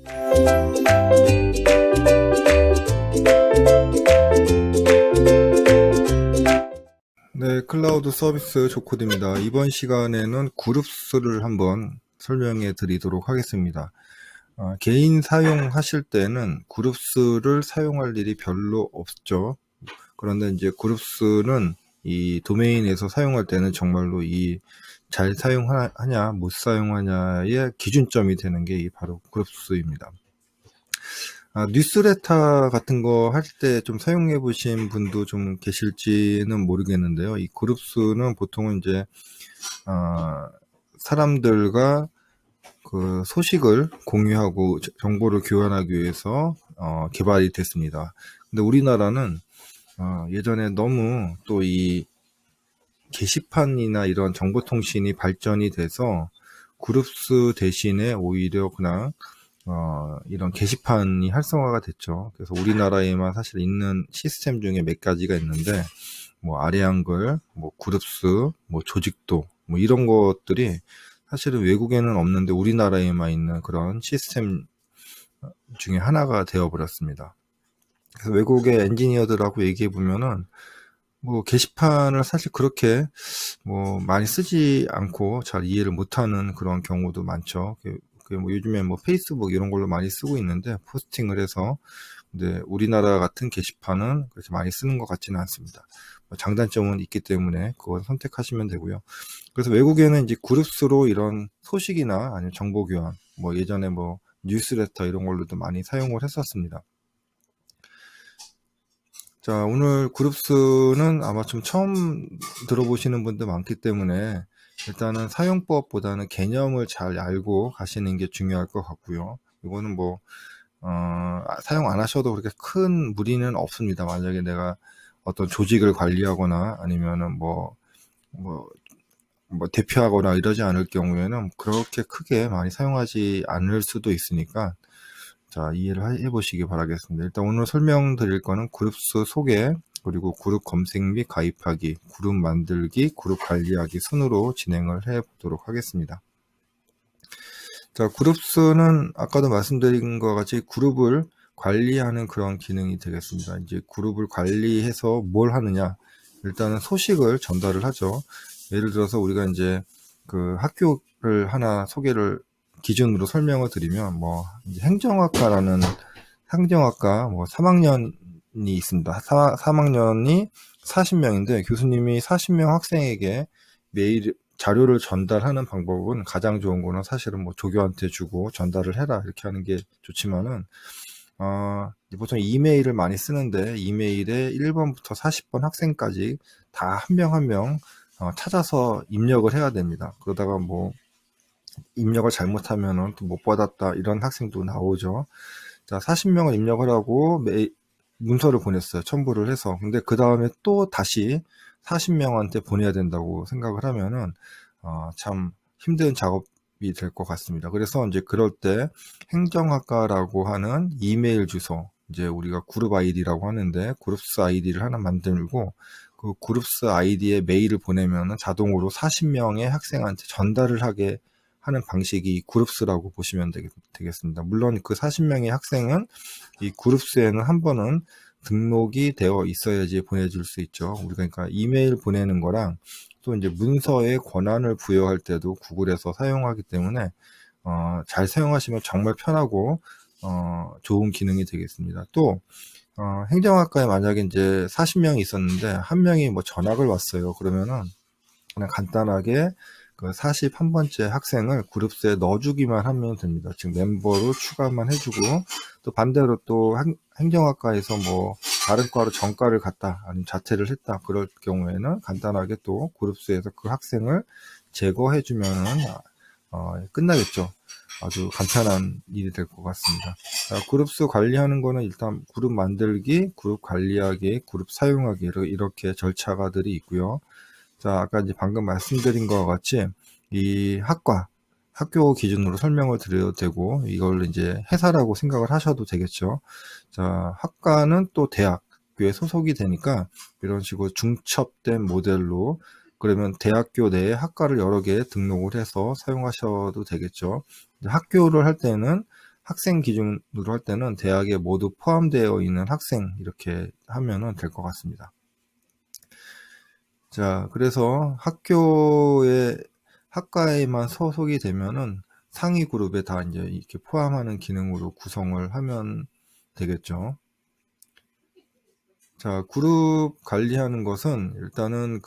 네, 클라우드 서비스 조코드입니다. 이번 시간에는 그룹스를 한번 설명해 드리도록 하겠습니다. 개인 사용하실 때는 그룹스를 사용할 일이 별로 없죠. 그런데 이제 그룹스는 이 도메인에서 사용할 때는 정말로 이 잘 사용하냐 못 사용하냐의 기준점이 되는 게 바로 그룹스입니다. 뉴스레터 같은 거 할 때 좀 사용해 보신 분도 좀 계실지는 모르겠는데요. 이 그룹스는 보통은 이제 사람들과 그 소식을 공유하고 정보를 교환하기 위해서 개발이 됐습니다. 근데 우리나라는 예전에 너무 또 이 게시판이나 이런 정보통신이 발전이 돼서 그룹스 대신에 오히려 그냥 이런 게시판이 활성화가 됐죠. 그래서 우리나라에만 사실 있는 시스템 중에 몇 가지가 있는데, 뭐 아래 한글, 뭐 그룹스, 뭐 조직도, 뭐 이런 것들이 사실은 외국에는 없는데 우리나라에만 있는 그런 시스템 중에 하나가 되어버렸습니다. 그래서 외국의 엔지니어들하고 얘기해 보면은 뭐 게시판을 사실 그렇게 뭐 많이 쓰지 않고 잘 이해를 못하는 그런 경우도 많죠. 뭐 요즘에 뭐 페이스북 이런 걸로 많이 쓰고 있는데 포스팅을 해서, 근데 우리나라 같은 게시판은 그렇게 많이 쓰는 것 같지는 않습니다. 장단점은 있기 때문에 그걸 선택하시면 되고요. 그래서 외국에는 이제 그룹스로 이런 소식이나 아니면 정보 교환, 뭐 예전에 뭐 뉴스레터 이런 걸로도 많이 사용을 했었습니다. 자, 오늘 그룹스는 아마 좀 처음 들어보시는 분도 많기 때문에 일단은 사용법보다는 개념을 잘 알고 가시는 게 중요할 것 같고요. 이거는 뭐 사용 안 하셔도 그렇게 큰 무리는 없습니다. 만약에 내가 어떤 조직을 관리하거나 아니면은 뭐 대표하거나 이러지 않을 경우에는 그렇게 크게 많이 사용하지 않을 수도 있으니까, 자, 이해를 해보시기 바라겠습니다. 일단 오늘 설명드릴 거는 그룹스 소개, 그리고 그룹 검색 및 가입하기, 그룹 만들기, 그룹 관리하기 순으로 진행을 해 보도록 하겠습니다. 자, 그룹스는 아까도 말씀드린 것 같이 그룹을 관리하는 그런 기능이 되겠습니다. 이제 그룹을 관리해서 뭘 하느냐? 일단은 소식을 전달을 하죠. 예를 들어서 우리가 이제 그 학교를 하나 소개를 기준으로 설명을 드리면, 뭐 행정학과 뭐 3학년이 있습니다. 3학년이 40명인데 교수님이 40명 학생에게 매일 자료를 전달하는 방법은, 가장 좋은 거는 사실은 뭐 조교한테 주고 전달을 해라 이렇게 하는 게 좋지만은, 보통 이메일을 많이 쓰는데 이메일에 1번부터 40번 학생까지 다 한 명 한 명 찾아서 입력을 해야 됩니다. 그러다가 뭐 입력을 잘못하면은 또 못 받았다 이런 학생도 나오죠. 자, 40명을 입력을 하고 문서를 보냈어요. 첨부를 해서. 근데 그 다음에 또 다시 40명한테 보내야 된다고 생각을 하면은 참 힘든 작업이 될 것 같습니다. 그래서 이제 그럴 때 행정학과라고 하는 이메일 주소, 이제 우리가 그룹 아이디라고 하는데 그룹스 아이디를 하나 만들고 그 그룹스 아이디에 메일을 보내면은 자동으로 40명의 학생한테 전달을 하게 하는 방식이 그룹스라고 보시면 되겠습니다. 물론 그 40명의 학생은 이 그룹스에는 한 번은 등록이 되어 있어야지 보내줄 수 있죠. 우리가 그러니까 이메일 보내는 거랑 또 이제 문서에 권한을 부여할 때도 구글에서 사용하기 때문에 잘 사용하시면 정말 편하고 좋은 기능이 되겠습니다. 또 행정학과에 만약에 이제 40명이 있었는데 한 명이 뭐 전학을 왔어요. 그러면은 그냥 간단하게 그 41번째 학생을 그룹스에 넣어주기만 하면 됩니다. 즉 멤버로 추가만 해주고, 또 반대로 또 행정학과에서 뭐 다른 과로 전과를 갔다 아니면 자퇴를 했다 그럴 경우에는 간단하게 또 그룹스에서 그 학생을 제거해주면은 끝나겠죠. 아주 간편한 일이 될 것 같습니다. 자, 그룹스 관리하는 거는 일단 그룹 만들기, 그룹 관리하기, 그룹 사용하기 이렇게 절차가들이 있고요. 자, 아까 이제 방금 말씀드린 것과 같이 이 학교 기준으로 설명을 드려도 되고, 이걸 이제 회사라고 생각을 하셔도 되겠죠. 자, 학과는 또 대학교에 소속이 되니까 이런 식으로 중첩된 모델로, 그러면 대학교 내에 학과를 여러 개 등록을 해서 사용하셔도 되겠죠. 학교를 할 때는 학생 기준으로 할 때는 대학에 모두 포함되어 있는 학생 이렇게 하면은 될 것 같습니다. 자, 그래서 학과에만 소속이 되면은 상위 그룹에 다 이제 이렇게 포함하는 기능으로 구성을 하면 되겠죠. 자, 그룹 관리하는 것은 일단은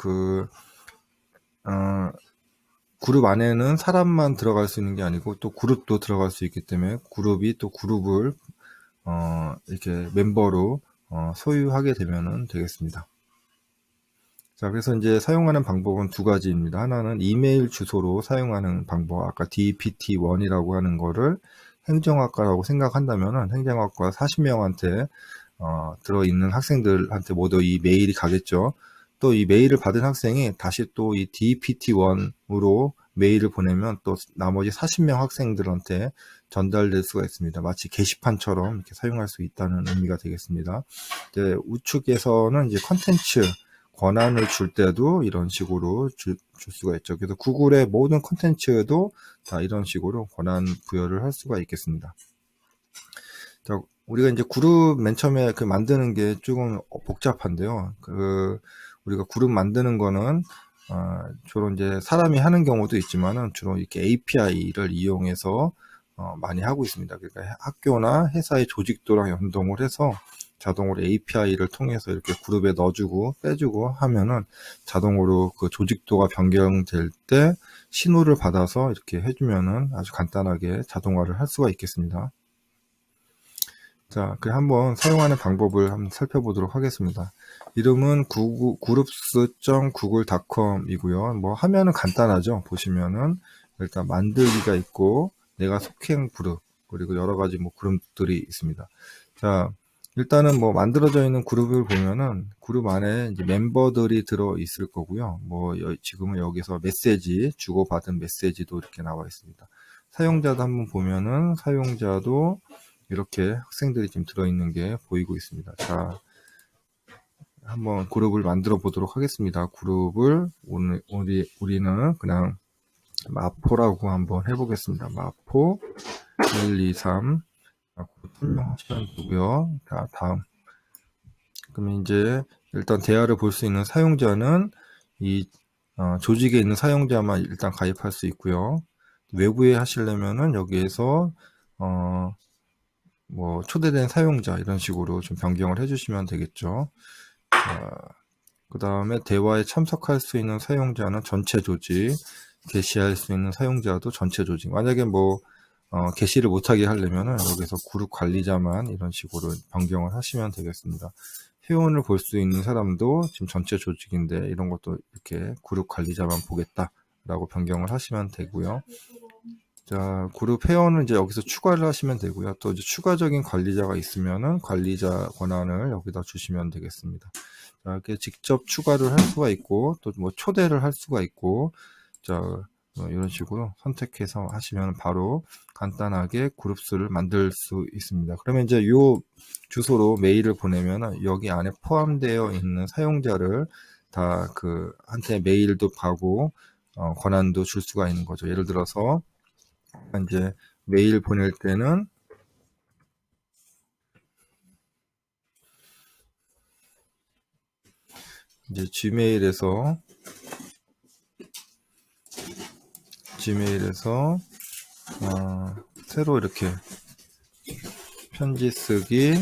그룹 안에는 사람만 들어갈 수 있는 게 아니고 또 그룹도 들어갈 수 있기 때문에 그룹이 또 그룹을 이렇게 멤버로 소유하게 되면은 되겠습니다. 자, 그래서 이제 사용하는 방법은 두 가지입니다. 하나는 이메일 주소로 사용하는 방법, 아까 DPT1이라고 하는 거를 행정학과라고 생각한다면은 행정학과 40명한테 들어있는 학생들한테 모두 이 메일이 가겠죠. 또 이 메일을 받은 학생이 다시 또 이 DPT1으로 메일을 보내면 또 나머지 40명 학생들한테 전달될 수가 있습니다. 마치 게시판처럼 이렇게 사용할 수 있다는 의미가 되겠습니다. 이제 우측에서는 이제 컨텐츠 권한을 줄 때도 이런 식으로 줄 수가 있죠. 그래서 구글의 모든 컨텐츠에도 다 이런 식으로 권한 부여를 할 수가 있겠습니다. 자, 우리가 이제 그룹 맨 처음에 만드는 게 조금 복잡한데요. 우리가 그룹 만드는 거는 주로 이제 사람이 하는 경우도 있지만은 주로 이렇게 API를 이용해서 많이 하고 있습니다. 그러니까 학교나 회사의 조직도랑 연동을 해서 자동으로 API를 통해서 이렇게 그룹에 넣어주고 빼주고 하면은 자동으로 그 조직도가 변경될 때 신호를 받아서 이렇게 해주면은 아주 간단하게 자동화를 할 수가 있겠습니다. 자, 한번 사용하는 방법을 한번 살펴보도록 하겠습니다. 이름은 groups.google.com이고요. 뭐 하면은 간단하죠. 보시면은 일단 만들기가 있고 내가 속한 그룹 그리고 여러 가지 뭐 그룹들이 있습니다. 자, 일단은 뭐 만들어져 있는 그룹을 보면은 그룹 안에 이제 멤버들이 들어 있을 거고요. 뭐 지금은 여기서 메시지 주고받은 메시지도 이렇게 나와 있습니다. 사용자도 한번 보면은 사용자도 이렇게 학생들이 지금 들어있는 게 보이고 있습니다. 자, 한번 그룹을 만들어 보도록 하겠습니다. 그룹을 우리는 그냥 마포라고 한번 해보겠습니다. 마포 1, 2, 3 설명하시면 되고요. 자, 다음. 그러면 이제 일단 대화를 볼 수 있는 사용자는 이 조직에 있는 사용자만 일단 가입할 수 있고요. 외부에 하시려면은 여기에서 뭐 초대된 사용자 이런 식으로 좀 변경을 해주시면 되겠죠. 그 다음에 대화에 참석할 수 있는 사용자는 전체 조직, 게시할 수 있는 사용자도 전체 조직. 만약에 뭐 게시를 못하게 하려면은 여기서 그룹 관리자만 이런 식으로 변경을 하시면 되겠습니다. 회원을 볼 수 있는 사람도 지금 전체 조직인데 이런 것도 이렇게 그룹 관리자만 보겠다라고 변경을 하시면 되고요. 자, 그룹 회원은 이제 여기서 추가를 하시면 되고요. 또 이제 추가적인 관리자가 있으면은 관리자 권한을 여기다 주시면 되겠습니다. 자, 이렇게 직접 추가를 할 수가 있고, 또 뭐 초대를 할 수가 있고, 자, 이런 식으로 선택해서 하시면 바로 간단하게 그룹수를 만들 수 있습니다. 그러면 이제 요 주소로 메일을 보내면 여기 안에 포함되어 있는 사용자를 다 한테 메일도 가고, 권한도 줄 수가 있는 거죠. 예를 들어서, 이제 메일 보낼 때는 이제 지메일에서 새로 이렇게 편지 쓰기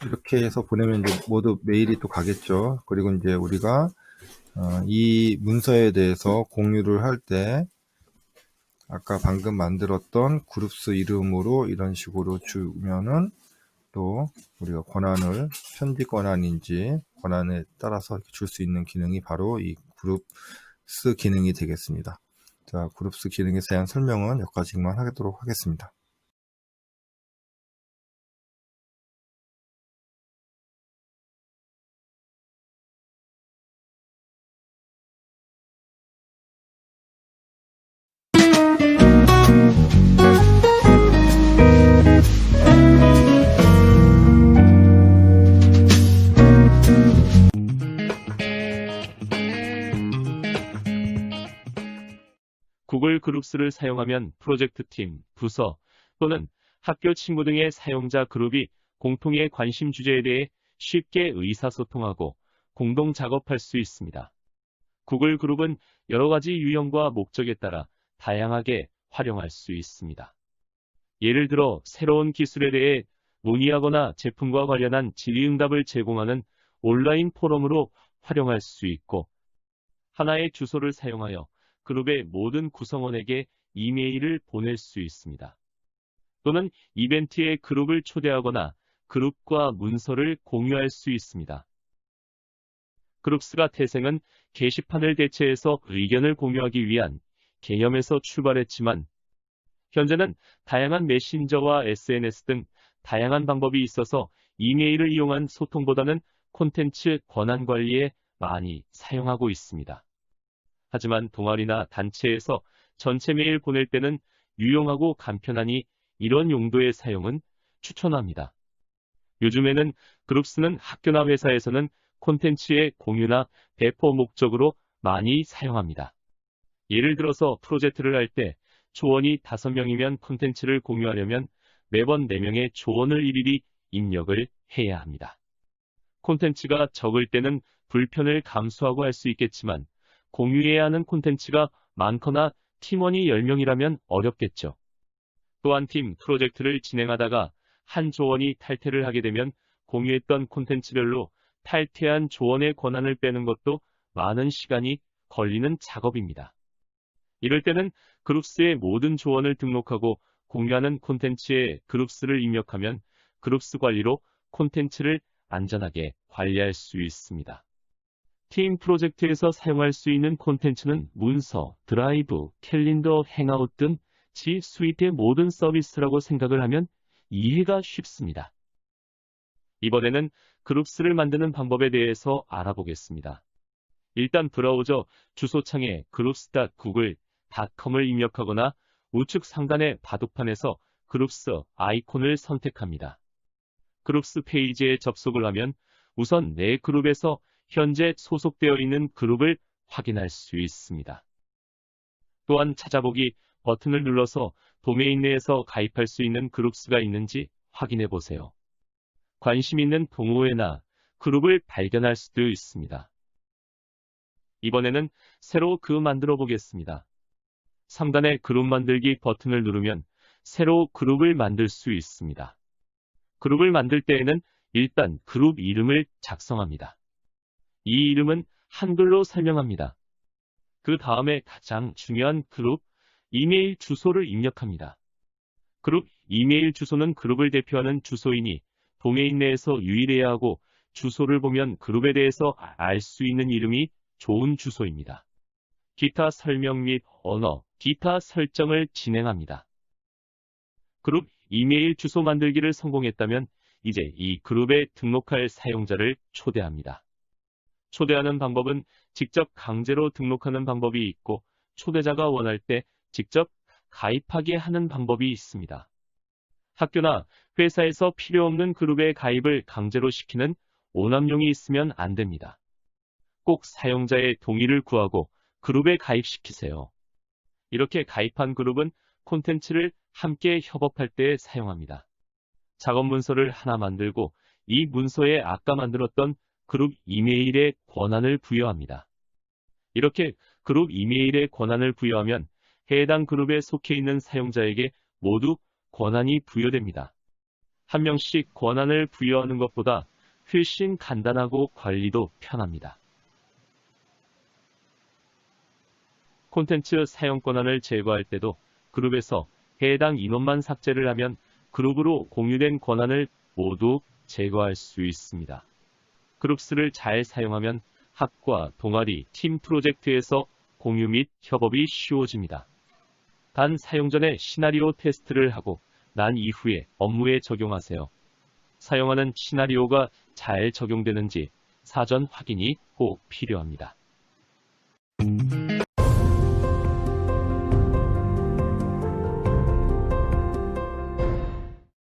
이렇게 해서 보내면 이제 모두 메일이 또 가겠죠. 그리고 이제 우리가 이 문서에 대해서 공유를 할 때 아까 방금 만들었던 그룹스 이름으로 이런 식으로 주면은 또 우리가 권한을 편집 권한인지 권한에 따라서 줄 수 있는 기능이 바로 이 그룹스 기능이 되겠습니다. 자, 그룹스 기능에 대한 설명은 여기까지만 하도록 하겠습니다. 구글 구글 그룹스를 사용하면 프로젝트팀, 부서 또는 학교 친구 등의 사용자 그룹이 공통의 관심 주제에 대해 쉽게 의사소통하고 공동 작업할 수 있습니다. 구글 그룹은 여러 가지 유형과 목적에 따라 다양하게 활용할 수 있습니다. 예를 들어 새로운 기술에 대해 문의하거나 제품과 관련한 질의응답을 제공하는 온라인 포럼으로 활용할 수 있고, 하나의 주소를 사용하여 그룹의 모든 구성원에게 이메일을 보낼 수 있습니다. 또는 이벤트에 그룹을 초대하거나 그룹과 문서를 공유할 수 있습니다. 그룹스가 태생은 게시판을 대체해서 의견을 공유하기 위한 개념에서 출발했지만, 현재는 다양한 메신저와 SNS 등 다양한 방법이 있어서 이메일을 이용한 소통보다는 콘텐츠 권한 관리에 많이 사용하고 있습니다. 하지만 동아리나 단체에서 전체 메일 보낼 때는 유용하고 간편하니 이런 용도의 사용은 추천합니다. 요즘에는 그룹스는 학교나 회사에서는 콘텐츠의 공유나 배포 목적으로 많이 사용합니다. 예를 들어서 프로젝트를 할 때 조원이 5명이면 콘텐츠를 공유하려면 매번 4명의 조원을 일일이 입력을 해야 합니다. 콘텐츠가 적을 때는 불편을 감수하고 할 수 있겠지만, 공유해야 하는 콘텐츠가 많거나 팀원이 10명이라면 어렵겠죠. 또한 팀 프로젝트를 진행하다가 한 조원이 탈퇴를 하게 되면 공유했던 콘텐츠별로 탈퇴한 조원의 권한을 빼는 것도 많은 시간이 걸리는 작업입니다. 이럴 때는 그룹스의 모든 조원을 등록하고 공유하는 콘텐츠에 그룹스를 입력하면 그룹스 관리로 콘텐츠를 안전하게 관리할 수 있습니다. 팀 프로젝트에서 사용할 수 있는 콘텐츠는 문서, 드라이브, 캘린더, 행아웃 등 G 스위트의 모든 서비스라고 생각을 하면 이해가 쉽습니다. 이번에는 그룹스를 만드는 방법에 대해서 알아보겠습니다. 일단 브라우저 주소창에 groups.google.com을 입력하거나 우측 상단의 바둑판에서 그룹스 아이콘을 선택합니다. 그룹스 페이지에 접속을 하면 우선 내 그룹에서 현재 소속되어 있는 그룹을 확인할 수 있습니다. 또한 찾아보기 버튼을 눌러서 도메인 내에서 가입할 수 있는 그룹스가 있는지 확인해 보세요. 관심 있는 동호회나 그룹을 발견할 수도 있습니다. 이번에는 새로 만들어 보겠습니다. 상단의 그룹 만들기 버튼을 누르면 새로 그룹을 만들 수 있습니다. 그룹을 만들 때에는 일단 그룹 이름을 작성합니다. 이 이름은 한글로 설명합니다. 그 다음에 가장 중요한 그룹 이메일 주소를 입력합니다. 그룹 이메일 주소는 그룹을 대표하는 주소이니 도메인 내에서 유일해야 하고, 주소를 보면 그룹에 대해서 알 수 있는 이름이 좋은 주소입니다. 기타 설명 및 언어, 기타 설정을 진행합니다. 그룹 이메일 주소 만들기를 성공했다면 이제 이 그룹에 등록할 사용자를 초대합니다. 초대하는 방법은 직접 강제로 등록하는 방법이 있고, 초대자가 원할 때 직접 가입하게 하는 방법이 있습니다. 학교나 회사에서 필요 없는 그룹에 가입을 강제로 시키는 오남용이 있으면 안 됩니다. 꼭 사용자의 동의를 구하고 그룹에 가입시키세요. 이렇게 가입한 그룹은 콘텐츠를 함께 협업할 때 사용합니다. 작업 문서를 하나 만들고 이 문서에 아까 만들었던 그룹 이메일에 권한을 부여합니다. 이렇게 그룹 이메일에 권한을 부여하면 해당 그룹에 속해 있는 사용자에게 모두 권한이 부여됩니다. 한 명씩 권한을 부여하는 것보다 훨씬 간단하고 관리도 편합니다. 콘텐츠 사용 권한을 제거할 때도 그룹에서 해당 인원만 삭제를 하면 그룹으로 공유된 권한을 모두 제거할 수 있습니다. 그룹스를 잘 사용하면 학과, 동아리, 팀 프로젝트에서 공유 및 협업이 쉬워집니다. 단 사용 전에 시나리오 테스트를 하고 난 이후에 업무에 적용하세요. 사용하는 시나리오가 잘 적용되는지 사전 확인이 꼭 필요합니다.